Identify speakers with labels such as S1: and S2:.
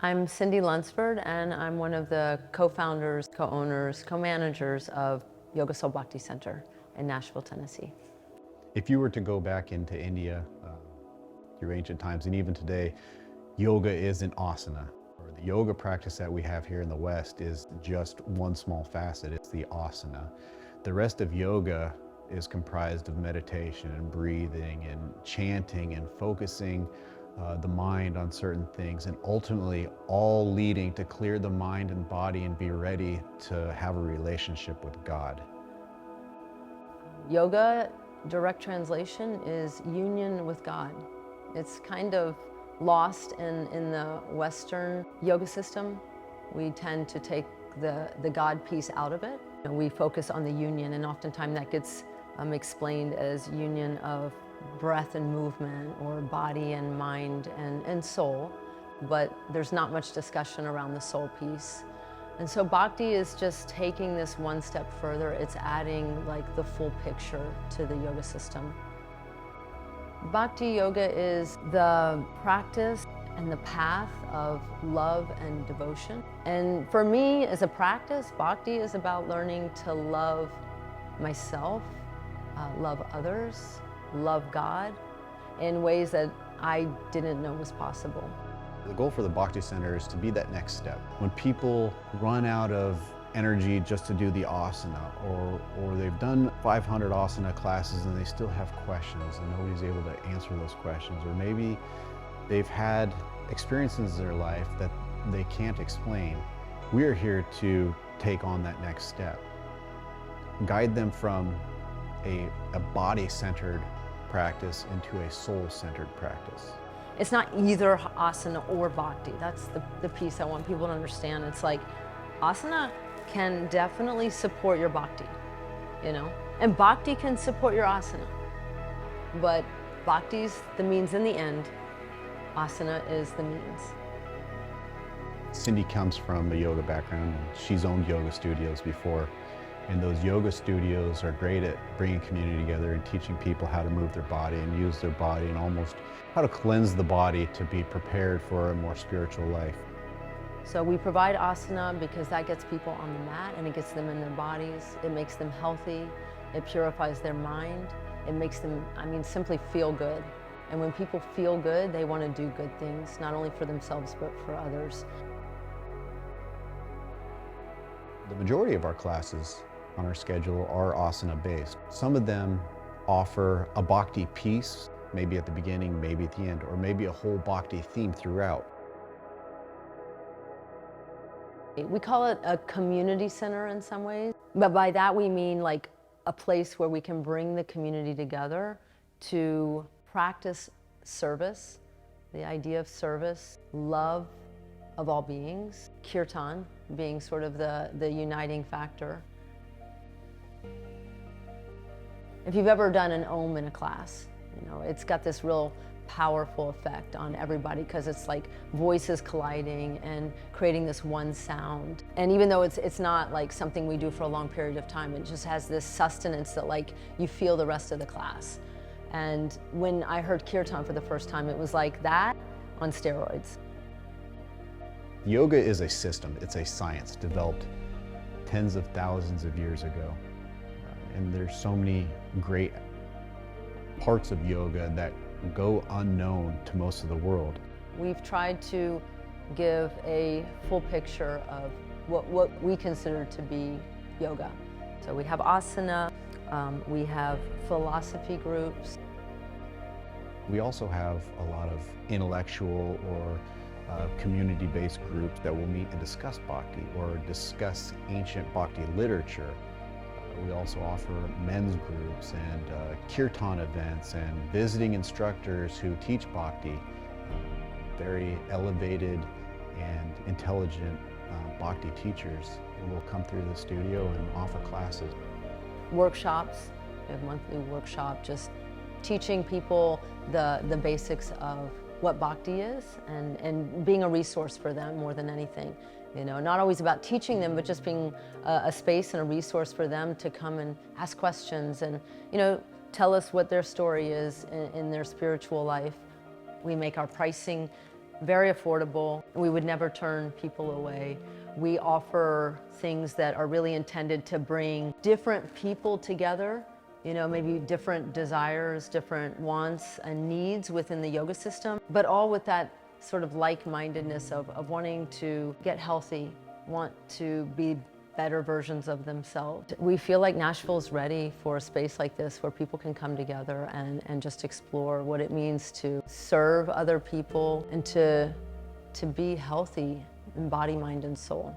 S1: I'm Cindy Lunsford, and I'm one of the co-founders, co-owners, co-managers of Yogasoul Bhakti Center in Nashville, Tennessee.
S2: If you were to go back into India through ancient times and even today, yoga is an asana. Or the yoga practice that we have here in the West is just one small facet. It's the asana. The rest of yoga is comprised of meditation and breathing and chanting and focusing the mind on certain things, and ultimately all leading to clear the mind and body and be ready to have a relationship with God.
S1: Yoga, direct translation, is union with God. It's kind of lost in the Western yoga system. We tend to take the God piece out of it. And we focus on the union, and oftentimes that gets explained as union of breath and movement, or body and mind and soul, but there's not much discussion around the soul piece. And so Bhakti is just taking this one step further. It's adding like the full picture to the yoga system. Bhakti yoga is the practice and the path of love and devotion. And for me, as a practice, Bhakti is about learning to love myself, love others, love God in ways that I didn't know was possible.
S2: The goal for the Bhakti Center is to be that next step. When people run out of energy just to do the asana, or they've done 500 asana classes and they still have questions and nobody's able to answer those questions, or maybe they've had experiences in their life that they can't explain, we are here to take on that next step. Guide them from a body-centered practice into a soul-centered practice.
S1: It's not either asana or bhakti. That's the piece I want people to understand. It's like asana can definitely support your bhakti, you know? And bhakti can support your asana. But bhakti's the means in the end. Asana is the means.
S2: Cindy comes from a yoga background, and she's owned yoga studios before. And those yoga studios are great at bringing community together and teaching people how to move their body and use their body, and almost how to cleanse the body to be prepared for a more spiritual life.
S1: So we provide asana because that gets people on the mat and it gets them in their bodies. It makes them healthy. It purifies their mind. It makes them, simply feel good. And when people feel good, they want to do good things, not only for themselves, but for others.
S2: The majority of our classes on our schedule are asana based. Some of them offer a bhakti piece, maybe at the beginning, maybe at the end, or maybe a whole bhakti theme throughout.
S1: We call it a community center in some ways, but by that we mean like a place where we can bring the community together to practice service, the idea of service, love of all beings, Kirtan being sort of the uniting factor. If you've ever done an Om in a class, it's got this real powerful effect on everybody because it's like voices colliding and creating this one sound. And even though it's not like something we do for a long period of time, it just has this sustenance that like you feel the rest of the class. And when I heard Kirtan for the first time, it was like that on steroids.
S2: Yoga is a system, it's a science developed tens of thousands of years ago. And there's so many great parts of yoga that go unknown to most of the world.
S1: We've tried to give a full picture of what we consider to be yoga. So we have asana, we have philosophy groups.
S2: We also have a lot of intellectual or community-based groups that will meet and discuss bhakti or discuss ancient bhakti literature. We also offer men's groups and kirtan events and visiting instructors who teach bhakti, very elevated and intelligent bhakti teachers who will come through the studio and offer classes.
S1: Workshops, we have monthly workshop just teaching people the basics of what bhakti is and being a resource for them more than anything. Not always about teaching them, but just being a space and a resource for them to come and ask questions and, tell us what their story is in their spiritual life. We make our pricing very affordable. We would never turn people away. We offer things that are really intended to bring different people together, maybe different desires, different wants and needs within the yoga system, but all with that sort of like-mindedness of wanting to get healthy, want to be better versions of themselves. We feel like Nashville's ready for a space like this where people can come together and just explore what it means to serve other people and to be healthy in body, mind, and soul.